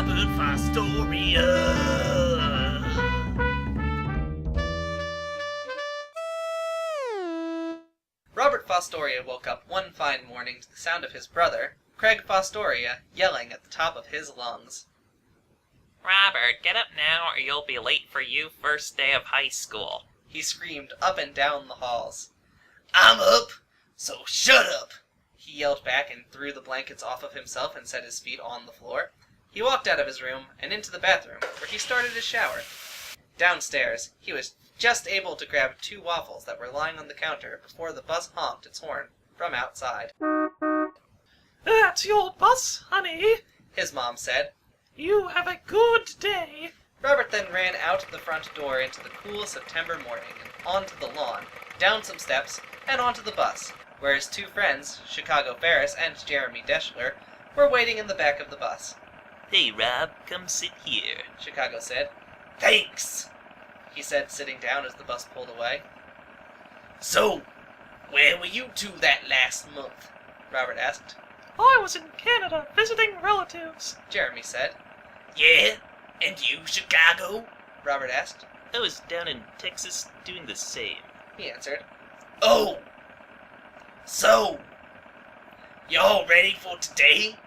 Robert Fostoria. Robert Fostoria woke up one fine morning to the sound of his brother, Craig Fostoria, yelling at the top of his lungs. "Robert, get up now or you'll be late for you first day of high school," he screamed up and down the halls. I'm up, so shut up. He yelled back and threw the blankets off of himself and set his feet on the floor. He walked out of his room and into the bathroom, where he started his shower. Downstairs, he was just able to grab 2 waffles that were lying on the counter before the bus honked its horn from outside. "That's your bus, honey," His mom said. "You have a good day." Robert then ran out the front door into the cool September morning and onto the lawn, down some steps, and onto the bus, where his 2 friends, Chicago Ferris and Jeremy Deschler, were waiting in the back of the bus. "Hey, Rob, come sit here," Chicago said. Thanks. He said, sitting down as the bus pulled away. So, where were you two that last month? Robert asked. "I was in Canada visiting relatives." Jeremy said. Yeah? And you, Chicago? Robert asked. "I was down in Texas doing the same." He answered. Oh. So, y'all ready for today?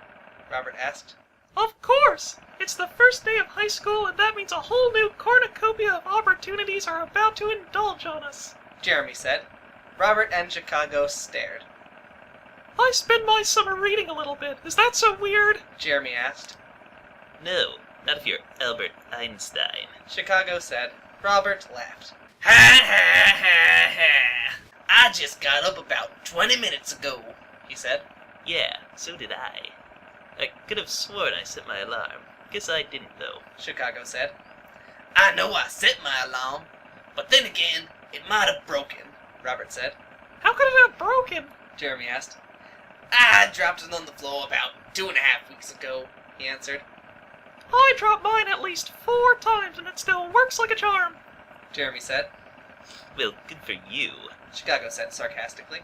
Robert asked. "Of course! It's the first day of high school, and that means a whole new cornucopia of opportunities are about to indulge on us," Jeremy said. Robert and Chicago stared. "I spend my summer reading a little bit. Is that so weird?" Jeremy asked. "No, not if you're Albert Einstein." Chicago said. Robert laughed. Ha ha ha ha. I just got up about 20 minutes ago, He said. "Yeah, so did I. I could have sworn I set my alarm. Guess I didn't, though." Chicago said. I know I set my alarm, but then again, it might have broken, Robert said. "How could it have broken?" Jeremy asked. I dropped it on the floor about 2.5 weeks ago, He answered. "I dropped mine at least 4 times, and it still works like a charm." Jeremy said. "Well, good for you." Chicago said sarcastically.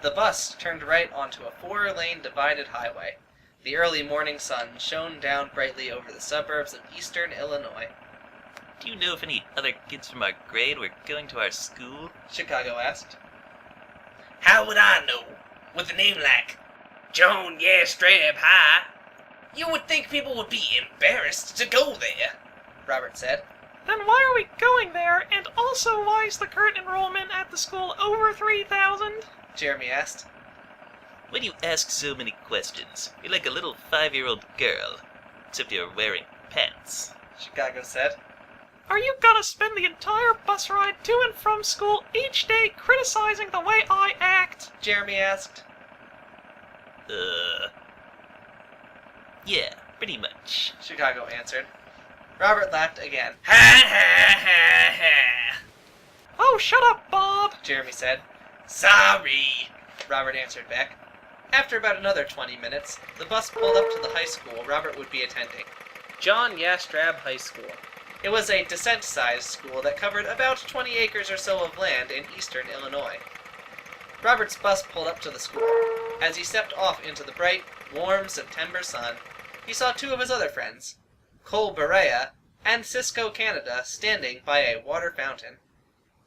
The bus turned right onto a 4-lane divided highway. The early morning sun shone down brightly over the suburbs of eastern Illinois. "Do you know if any other kids from our grade were going to our school?" Chicago asked. How would I know? With a name like John Yastrab High, you would think people would be embarrassed to go there, Robert said. "Then why are we going there, and also why is the current enrollment at the school over 3,000? Jeremy asked. "Why do you ask so many questions? You're like a little 5-year-old girl. Except you're wearing pants." Chicago said. Are you gonna spend the entire bus ride to and from school each day criticizing the way I act?" Jeremy asked. Yeah, pretty much." Chicago answered. Robert laughed again. Ha ha ha ha. "Oh, shut up, Bob!" Jeremy said. Sorry. Robert answered back. After about another 20 minutes, the bus pulled up to the high school Robert would be attending. John Yastrab High School. It was a decent-sized school that covered about 20 acres or so of land in eastern Illinois. Robert's bus pulled up to the school. As he stepped off into the bright, warm September sun, he saw 2 of his other friends, Cole Berea and Cisco Canada, standing by a water fountain.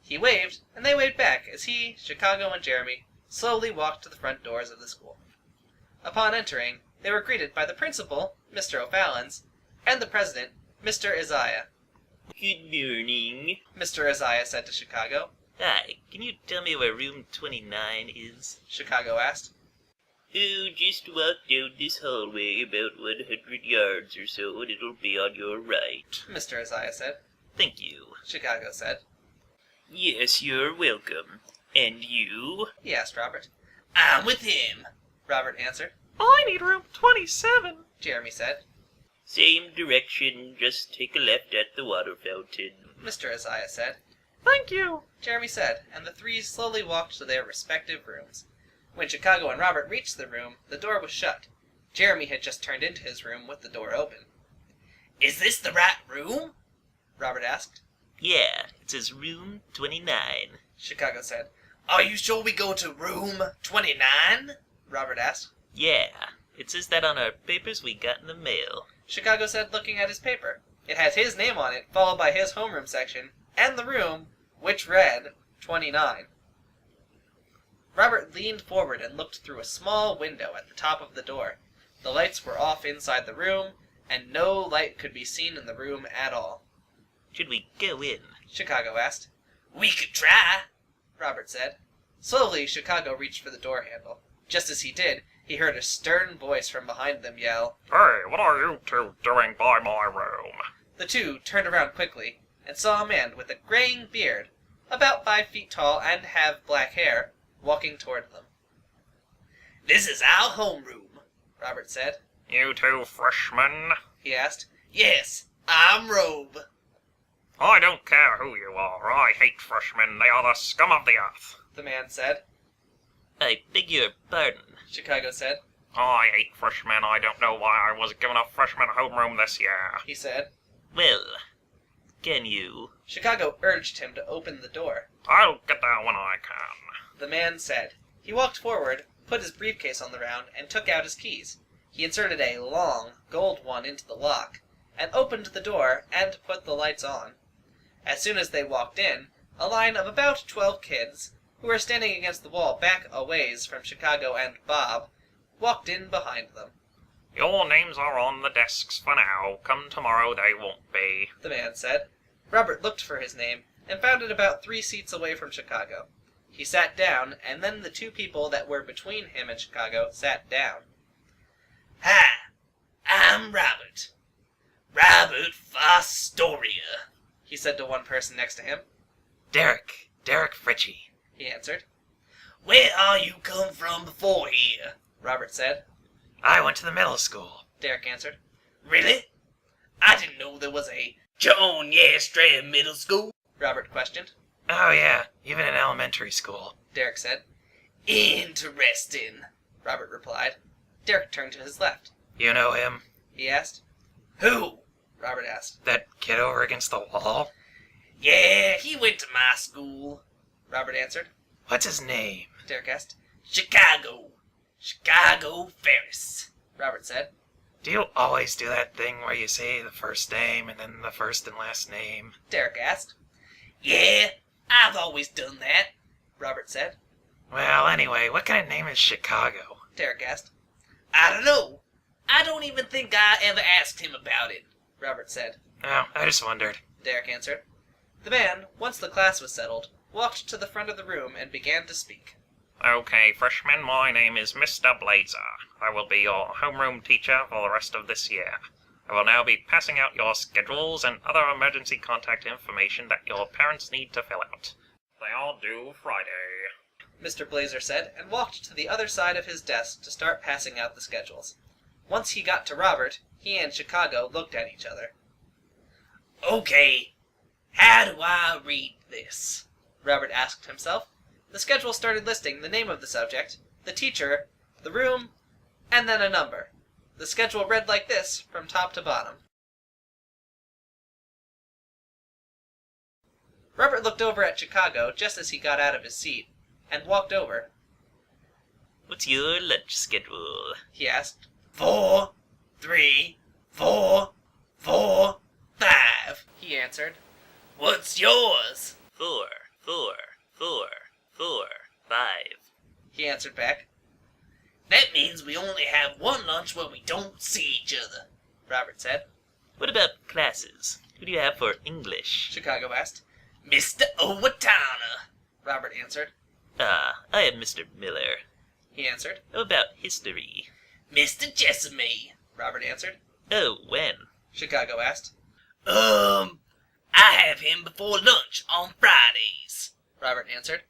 He waved, and they waved back as he, Chicago, and Jeremy slowly walked to the front doors of the school. Upon entering, they were greeted by the principal, Mr. O'Fallons, and the president, Mr. Isaiah. "Good morning." Mr. Isaiah said to Chicago. "Hi, can you tell me where room 29 is?" Chicago asked. "Oh, just walk down this hallway about 100 yards or so, and it'll be on your right." Mr. Isaiah said. "Thank you." Chicago said. "Yes, you're welcome. And you?" He asked Robert. I'm with him. Robert answered. "I need room 27. Jeremy said. "Same direction, just take a left at the water fountain." Mr. Isaiah said. Thank you." Jeremy said, and the 3 slowly walked to their respective rooms. When Chicago and Robert reached the room, the door was shut. Jeremy had just turned into his room with the door open. Is this the right room? Robert asked. "Yeah, it says room 29. Chicago said. Are you sure we go to room 29? Robert asked. "Yeah." It says that on our papers we got in the mail. Chicago said, looking at his paper. It had his name on it, followed by his homeroom section, and the room, which read 29. Robert leaned forward and looked through a small window at the top of the door. The lights were off inside the room, and no light could be seen in the room at all. Should we go in? Chicago asked. We could try. Robert said. Slowly, Chicago reached for the door handle. Just as he did, he heard a stern voice from behind them yell, Hey, what are you two doing by my room? The two turned around quickly and saw a man with a graying beard, about 5 feet tall and have black hair, walking toward them. This is our homeroom, Robert said. You two freshmen? He asked. Yes, I'm Robe. I don't care who you are. I hate freshmen. They are the scum of the earth. The man said. I beg your pardon. Chicago said. I hate freshmen. I don't know why I was given a freshman homeroom this year. He said. Well, can you? Chicago urged him to open the door. I'll get there when I can. The man said. He walked forward, put his briefcase on the ground, and took out his keys. He inserted a long, gold one into the lock, and opened the door and put the lights on. As soon as they walked in, a line of about 12 kids, who were standing against the wall back a ways from Chicago and Bob, walked in behind them. Your names are on the desks for now. Come tomorrow they won't be. The man said. Robert looked for his name, and found it about 3 seats away from Chicago. He sat down, and then the 2 people that were between him and Chicago sat down. Hi, I'm Robert. Robert Fostoria, He said to one person next to him. Derek Fritchie. He answered. Where are you come from before here? Robert said. I went to the middle school. Derek answered. Really? I didn't know there was a John Yastrand Middle School. Robert questioned. Oh yeah, even in elementary school. Derek said. Interesting. Robert replied. Derek turned to his left. You know him? He asked. Who? Robert asked. That kid over against the wall? Yeah, he went to my school. Robert answered. What's his name? Derek asked. Chicago Ferris. Robert said. Do you always do that thing where you say the first name and then the first and last name? Derek asked. Yeah, I've always done that. Robert said. Well, anyway, what kind of name is Chicago? Derek asked. I don't know. I don't even think I ever asked him about it. Robert said. Oh, I just wondered. Derek answered. The man, once the class was settled, walked to the front of the room and began to speak. Okay, freshmen, my name is Mr. Blazer. I will be your homeroom teacher for the rest of this year. I will now be passing out your schedules and other emergency contact information that your parents need to fill out. They are due Friday. Mr. Blazer said, and walked to the other side of his desk to start passing out the schedules. Once he got to Robert, he and Chicago looked at each other. Okay, how do I read this? Robert asked himself. The schedule started listing the name of the subject, the teacher, the room, and then a number. The schedule read like this from top to bottom. Robert looked over at Chicago just as he got out of his seat, and walked over. What's your lunch schedule? He asked. 4, 3, 4, 4, 5. He answered. What's yours? 4, 4, 4, 4, 5. He answered back. That means we only have one lunch where we don't see each other. Robert said. What about classes? Who do you have for English? Chicago asked. Mr. Owatonna. Robert answered. I am Mr. Miller. He answered. How about history? Mr. Jessamy. Robert answered. Oh, when? Chicago asked. I have him before lunch on Fridays. Robert answered.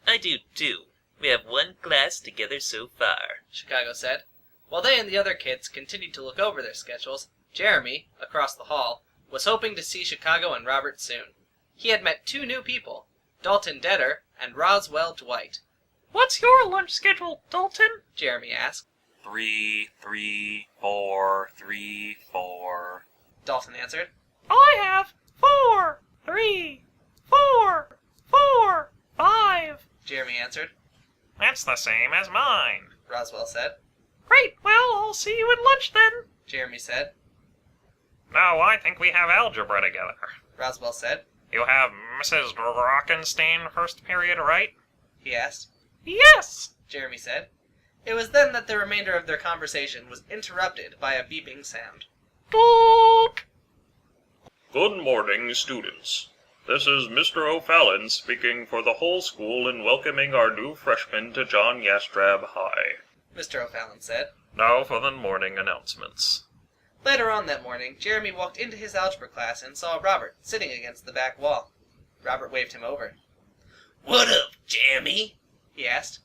I do too. We have one class together so far. Chicago said. While they and the other kids continued to look over their schedules, Jeremy, across the hall, was hoping to see Chicago and Robert soon. He had met 2 new people, Dalton Detter and Roswell Dwight. What's your lunch schedule, Dalton? Jeremy asked. 3, 3, 4, 3, 4. Dalton answered. I have 4, 3, 4, 4, 5. Jeremy answered. That's the same as mine. Roswell said. Great, well, I'll see you at lunch then, Jeremy said. No, I think we have algebra together. Roswell said. You have Mrs. Rockenstein first period, right? He asked. Yes! Jeremy said. It was then that the remainder of their conversation was interrupted by a beeping sound. Boop! Good morning, students. This is Mr. O'Fallon speaking for the whole school in welcoming our new freshman to John Yastrab High. Mr. O'Fallon said. Now for the morning announcements. Later on that morning, Jeremy walked into his algebra class and saw Robert sitting against the back wall. Robert waved him over. What up, Jeremy? He asked.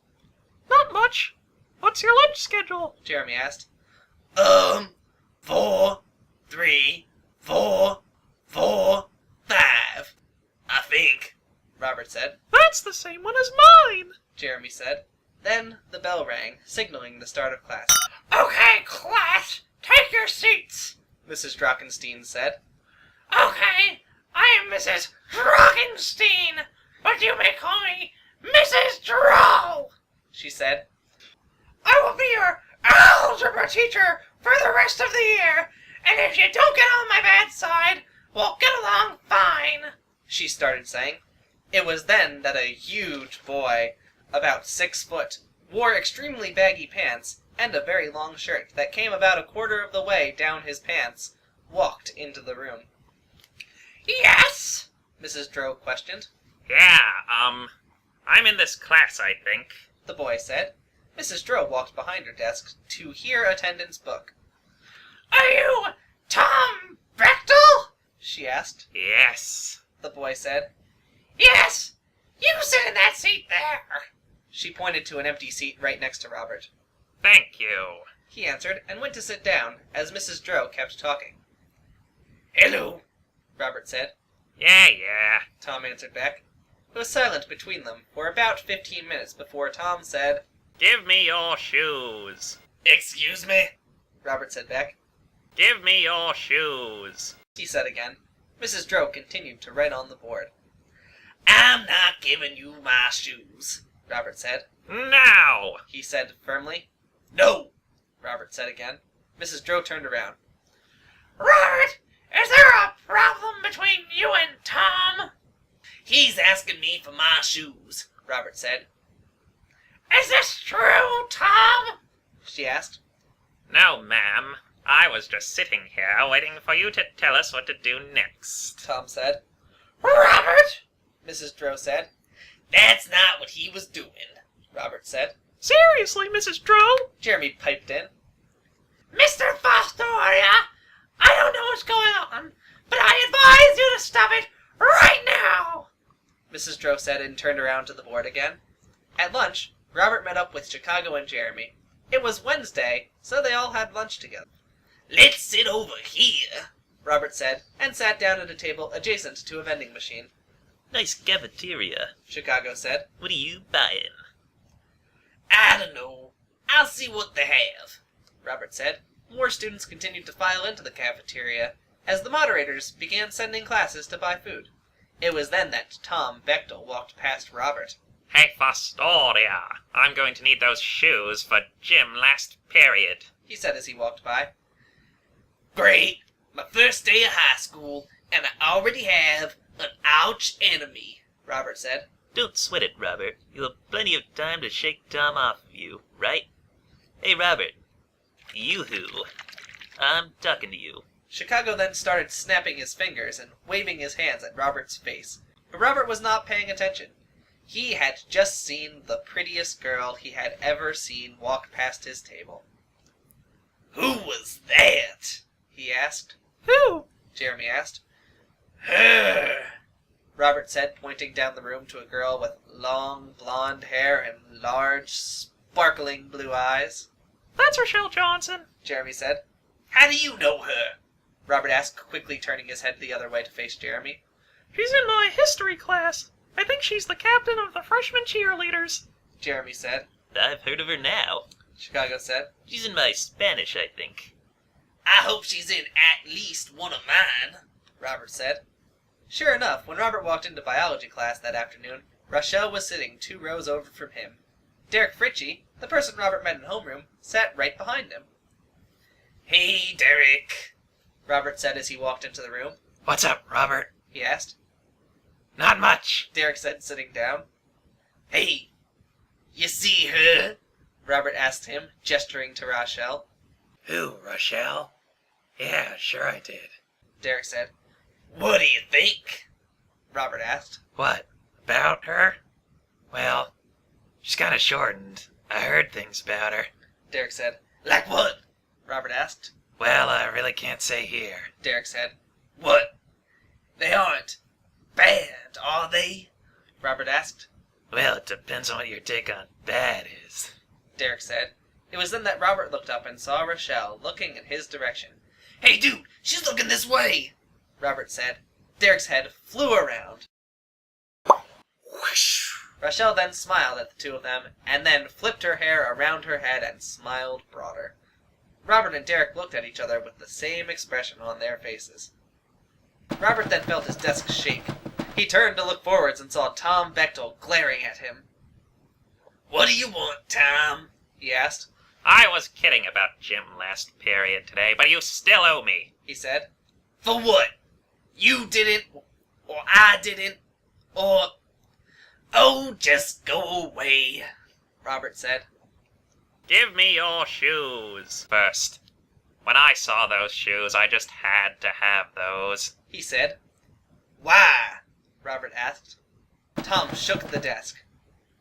Not much. What's your lunch schedule? Jeremy asked. 4, 3, 4, 4, 5. I think. Robert said. That's the same one as mine! Jeremy said. Then the bell rang, signaling the start of class. Okay, class, take your seats. Mrs. Drockenstein said. Okay, I am Mrs. Drockenstein, but you may call me Mrs. Droll, She said. I will be your algebra teacher for the rest of the year, and if you don't get on my bad side, we'll get along fine. She started saying. It was then that a huge boy, about 6 foot, wore extremely baggy pants and a very long shirt that came about a quarter of the way down his pants, walked into the room. Yes? Mrs. Drow questioned. Yeah, I'm in this class, I think. The boy said. Mrs. Drow walked behind her desk to hear attendance book. Are you Tom Becctal? She asked. Yes. The boy said. Yes, you sit in that seat there. She pointed to an empty seat right next to Robert. Thank you. He answered and went to sit down as Mrs. Drow kept talking. Hello. Robert said. Yeah. Tom answered back. It was silent between them for about 15 minutes before Tom said. Give me your shoes. Excuse me? Robert said back. Give me your shoes. He said again. Mrs. Drow continued to write on the board. I'm not giving you my shoes. Robert said. Now! He said firmly. No. Robert said again. Mrs. Drow turned around. Robert, is there a problem between you and Tom? He's asking me for my shoes. Robert said. Is this true, Tom? She asked. No, ma'am. I was just sitting here waiting for you to tell us what to do next. Tom said. Robert? Mrs. Drow said. That's not what he was doing. Robert said. Seriously, Mrs. Drow? Jeremy piped in. Mr. Fostoria, I don't know what's going on, but I advise you to stop it right now. Mrs. Drow said and turned around to the board again. At lunch, Robert met up with Chicago and Jeremy. It was Wednesday, so they all had lunch together. Let's sit over here. Robert said, and sat down at a table adjacent to a vending machine. Nice cafeteria. Chicago said. What are you buying? I don't know. I'll see what they have. Robert said. More students continued to file into the cafeteria as the moderators began sending classes to buy food. It was then that Tom Becctal walked past Robert. Hey, Fostoria, I'm going to need those shoes for gym last period. He said as he walked by. Great. My first day of high school, and I already have an ouch enemy. Robert said. Don't sweat it, Robert. You'll have plenty of time to shake Tom off of you, right? Hey, Robert. You-hoo. I'm talking to you. Chicago then started snapping his fingers and waving his hands at Robert's face. But Robert was not paying attention. He had just seen the prettiest girl he had ever seen walk past his table. Who was that? He asked. Who? Jeremy asked. Her. Robert said, pointing down the room to a girl with long blonde hair and large, sparkling blue eyes. That's Rochelle Johnson. Jeremy said. How do you know her? Robert asked, quickly turning his head the other way to face Jeremy. She's in my history class. I think she's the captain of the freshman cheerleaders. Jeremy said. I've heard of her now. Chicago said. She's in my Spanish, I think. I hope she's in at least one of mine. Robert said. Sure enough, when Robert walked into biology class that afternoon, Rochelle was sitting 2 rows over from him. Derek Fritchie, the person Robert met in homeroom, sat right behind him. Hey, Derek, Robert said as he walked into the room. What's up, Robert? He asked. Not much. Derek said, sitting down. Hey, you see her? Robert asked him, gesturing to Rochelle. Who, Rochelle? Yeah, sure I did. Derek said. What do you think? Robert asked. What, about her? Well, she's kind of short and I heard things about her. Derek said. Like what? Robert asked. Well, I really can't say here. Derek said. What? They aren't bad, are they? Robert asked. Well, it depends on what your take on bad is. Derek said. It was then that Robert looked up and saw Rochelle looking in his direction. Hey, dude, she's looking this way. Robert said. Derek's head flew around. Whoosh. Rochelle then smiled at the two of them, and then flipped her hair around her head and smiled broader. Robert and Derek looked at each other with the same expression on their faces. Robert then felt his desk shake. He turned to look forwards and saw Tom Becctal glaring at him. What do you want, Tom? He asked. I was kidding about gym last period today, but you still owe me. He said. For what? You didn't, or I didn't, or... Oh, just go away. Robert said. Give me your shoes first. When I saw those shoes, I just had to have those. He said. Why? Robert asked. Tom shook the desk.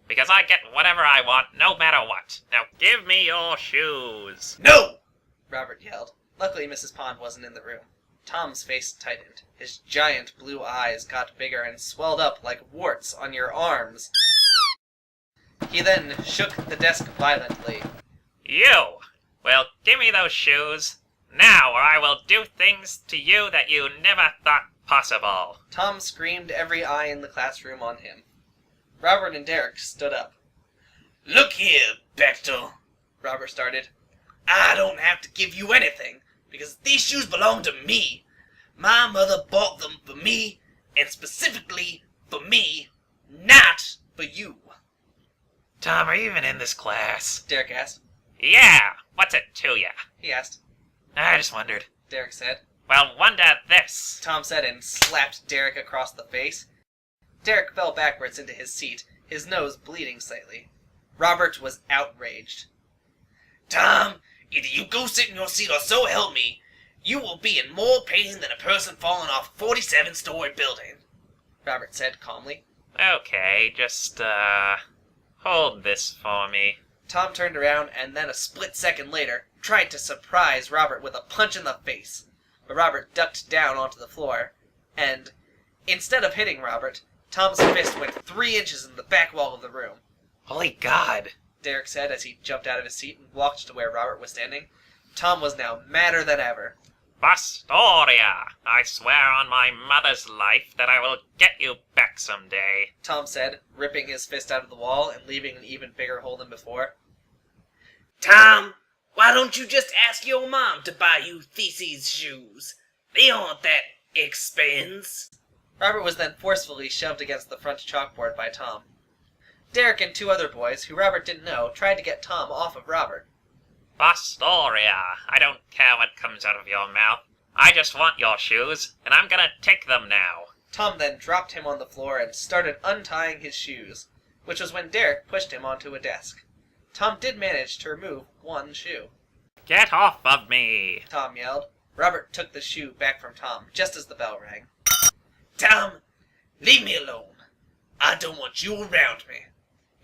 Because I get whatever I want, no matter what. Now give me your shoes. No! Robert yelled. Luckily, Mrs. Pond wasn't in the room. Tom's face tightened. His giant blue eyes got bigger and swelled up like warts on your arms. He then shook the desk violently. You! Well, give me those shoes now, or I will do things to you that you never thought possible. Tom screamed every eye in the classroom on him. Robert and Derek stood up. Look here, Becctal. Robert started. I don't have to give you anything, because these shoes belong to me. My mother bought them for me, and specifically for me, not for you. Tom, are you even in this class? Derek asked. Yeah, what's it to ya? He asked. I just wondered. Derek said. Well, wonder this. Tom said and slapped Derek across the face. Derek fell backwards into his seat, his nose bleeding slightly. Robert was outraged. Tom, either you go sit in your seat or so help me, you will be in more pain than a person falling off a 47-story building. Robert said calmly. Okay, just, hold this for me. Tom turned around and then a split second later tried to surprise Robert with a punch in the face. But Robert ducked down onto the floor, and instead of hitting Robert, Tom's fist went 3 inches in the back wall of the room. Holy God! Derek said as he jumped out of his seat and walked to where Robert was standing. Tom was now madder than ever. Fostoria! I swear on my mother's life that I will get you back someday. Tom said, ripping his fist out of the wall and leaving an even bigger hole than before. Tom, why don't you just ask your mom to buy you Theses shoes? They aren't that expense. Robert was then forcefully shoved against the front chalkboard by Tom. Derek and 2 other boys, who Robert didn't know, tried to get Tom off of Robert. Fostoria, I don't care what comes out of your mouth. I just want your shoes, and I'm gonna take them now. Tom then dropped him on the floor and started untying his shoes, which was when Derek pushed him onto a desk. Tom did manage to remove 1 shoe. Get off of me! Tom yelled. Robert took the shoe back from Tom just as the bell rang. Tom, leave me alone. I don't want you around me.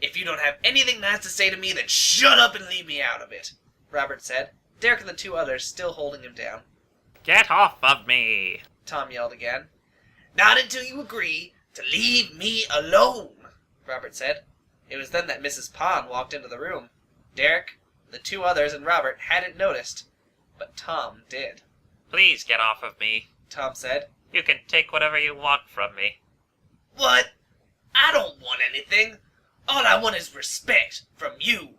If you don't have anything nice to say to me, then shut up and leave me out of it, Robert said, Derek and the 2 others still holding him down. Get off of me! Tom yelled again. Not until you agree to leave me alone, Robert said. It was then that Mrs. Pond walked into the room. Derek, the 2 others, and Robert hadn't noticed, but Tom did. Please get off of me. Tom said. You can take whatever you want from me. What? I don't want anything. All I want is respect from you,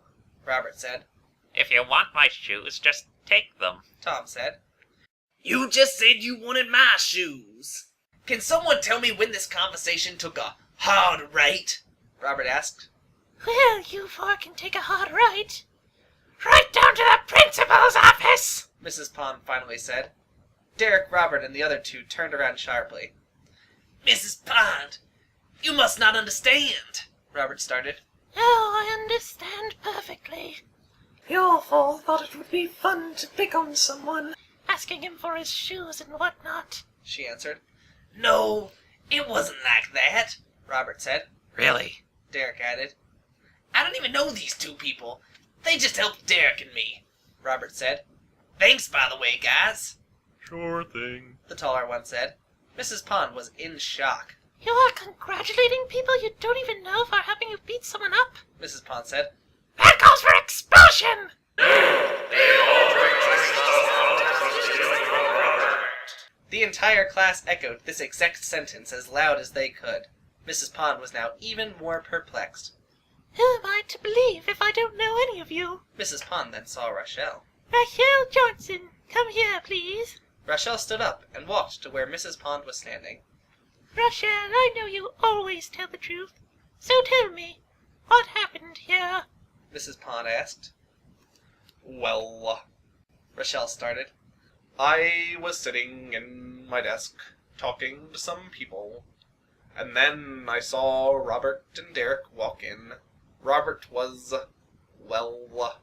Robert said. If you want my shoes, just take them. Tom said. You just said you wanted my shoes. Can someone tell me when this conversation took a hard right? Robert asked. Well, you four can take a hard right. Right down to the principal's office, Mrs. Pond finally said. Derek, Robert, and the other two turned around sharply. Mrs. Pond, you must not understand, Robert started. Oh, I understand perfectly. You four thought it would be fun to pick on someone. Asking him for his shoes and whatnot. She answered. No, it wasn't like that, Robert said. Really? Derek added. I don't even know these two people. They just helped Derek and me. Robert said. Thanks, by the way, guys. Sure thing. The taller one said. Mrs. Pond was in shock. You are congratulating people you don't even know for helping you beat someone up? Mrs. Pond said. That calls for expulsion! The entire class echoed this exact sentence as loud as they could. Mrs. Pond was now even more perplexed. Who am I to believe if I don't know any of you? Mrs. Pond then saw Rochelle. Rachel Johnson, come here, please. Rochelle stood up and walked to where Mrs. Pond was standing. Rochelle, I know you always tell the truth. So tell me, what happened here? Mrs. Pond asked. Well, Rochelle started. I was sitting in my desk, talking to some people, and then I saw Robert and Derek walk in. Robert was, well,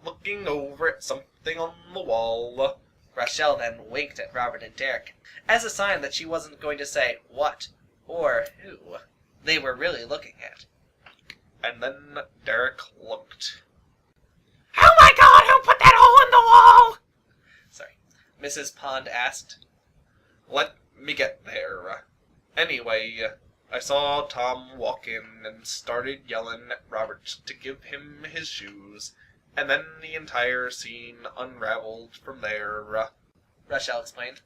looking over at something on the wall. Rochelle then winked at Robert and Derek, as a sign that she wasn't going to say what or who they were really looking at. And then Derek looked. Oh my god, who put that hole in the wall? Sorry. Mrs. Pond asked. Let me get there. Anyway, I saw Tom walk in and started yelling at Robert to give him his shoes, and then the entire scene unraveled from there. Rochelle explained.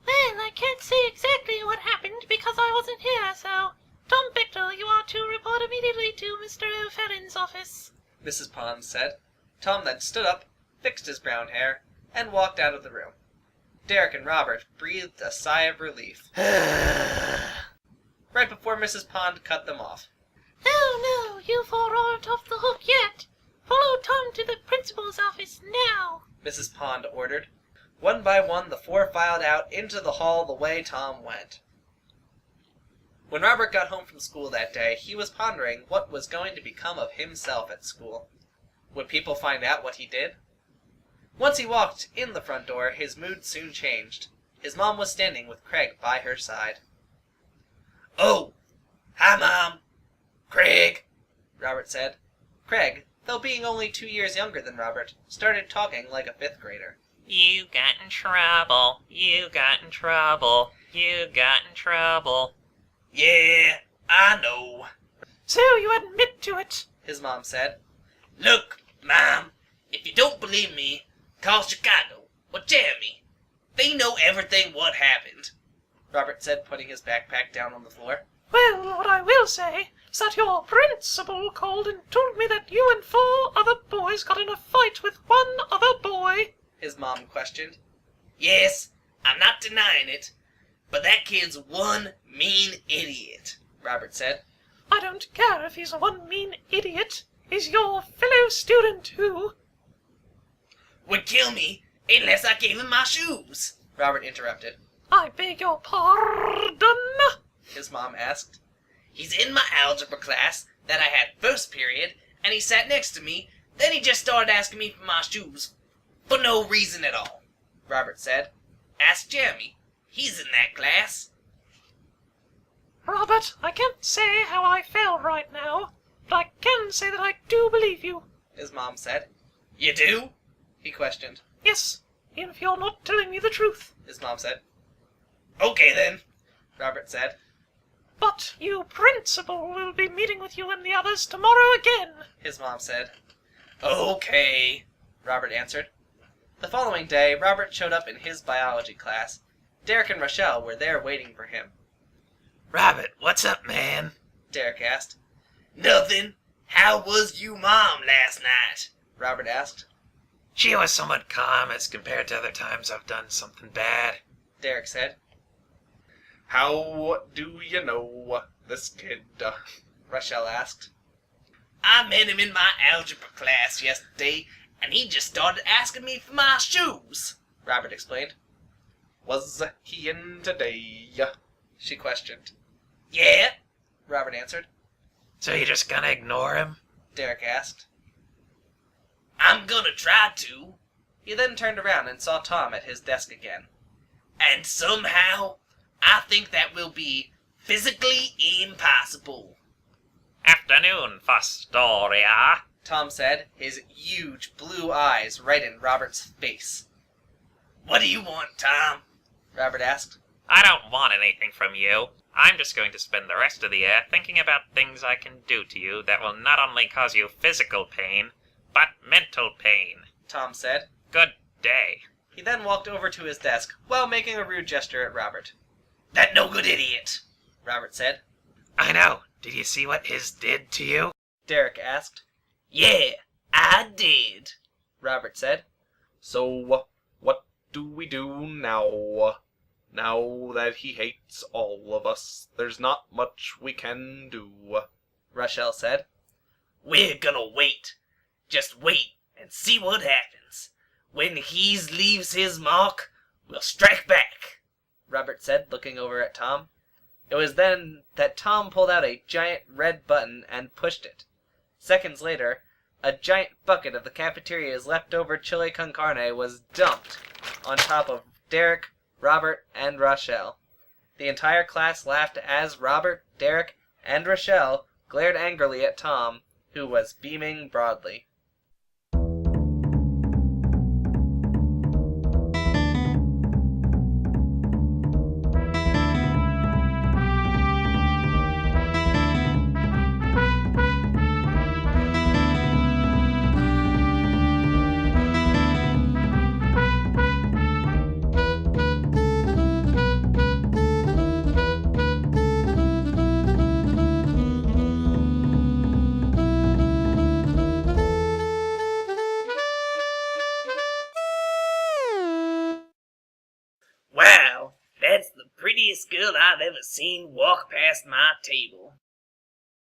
Well, I can't say exactly what happened because I wasn't here, so Tom Becctal, you are to report immediately to Mr. O'Fallon's office, Mrs. Pond said. Tom then stood up, fixed his brown hair, and walked out of the room. Derek and Robert breathed a sigh of relief. Right before Mrs. Pond cut them off. No, you four aren't off the hook yet. Follow Tom to the principal's office now, Mrs. Pond ordered. One by one, the four filed out into the hall the way Tom went. When Robert got home from school that day, he was pondering what was going to become of himself at school. Would people find out what he did? Once he walked in the front door, his mood soon changed. His mom was standing with Craig by her side. Oh, hi, Mom. Craig, Robert said. Craig, though being only 2 years younger than Robert, started talking like a 5th grader. You got in trouble. You got in trouble. You got in trouble. Yeah, I know. So you admit to it. His mom said. Look, Mom, if you don't believe me, call Chicago or Jeremy. They know everything what happened. Robert said, putting his backpack down on the floor. Well, what I will say is that your principal called and told me that you and 4 other boys got in a fight with one other boy. His mom questioned. Yes, I'm not denying it, but that kid's one mean idiot, Robert said. I don't care if he's one mean idiot. He's your fellow student who... Would kill me unless I gave him my shoes. Robert interrupted. I beg your pardon? His mom asked. He's in my algebra class that I had first period, and he sat next to me. Then he just started asking me for my shoes. For no reason at all, Robert said. Ask Jeremy. He's in that class. Robert, I can't say how I feel right now, but I can say that I do believe you. His mom said. You do? He questioned. Yes, even if you're not telling me the truth. His mom said. Okay then, Robert said. But you principal will be meeting with you and the others tomorrow again. His mom said. Okay, Robert answered. The following day, Robert showed up in his biology class. Derek and Rochelle were there waiting for him. Robert, what's up, man? Derek asked. Nothing. How was you Mom last night? Robert asked. She was somewhat calm as compared to other times I've done something bad. Derek said. How do you know this kid? Rochelle asked. I met him in my algebra class yesterday, and he just started asking me for my shoes," Robert explained. "Was he in today?" she questioned. "Yeah," Robert answered. So you're just gonna ignore him? Derek asked. "I'm gonna try to." He then turned around and saw Tom at his desk again. "And somehow, I think that will be physically impossible." Afternoon, Fostoria. Tom said, his huge blue eyes right in Robert's face. "What do you want, Tom?" Robert asked. I don't want anything from you. I'm just going to spend the rest of the year thinking about things I can do to you that will not only cause you physical pain, but mental pain. Tom said. Good day. He then walked over to his desk while making a rude gesture at Robert. "That no good idiot," Robert said. I know. Did you see what his did to you? Derek asked. "Yeah, I did," Robert said. "So, what do we do now? Now that he hates all of us, there's not much we can do," Rochelle said. "We're gonna wait. Just wait and see what happens. When he leaves his mark, we'll strike back," Robert said, looking over at Tom. It was then that Tom pulled out a giant red button and pushed it. Seconds later, a giant bucket of the cafeteria's leftover chili con carne was dumped on top of Derek, Robert, and Rochelle. The entire class laughed as Robert, Derek, and Rochelle glared angrily at Tom, who was beaming broadly. "Wow, that's the prettiest girl I've ever seen walk past my table,"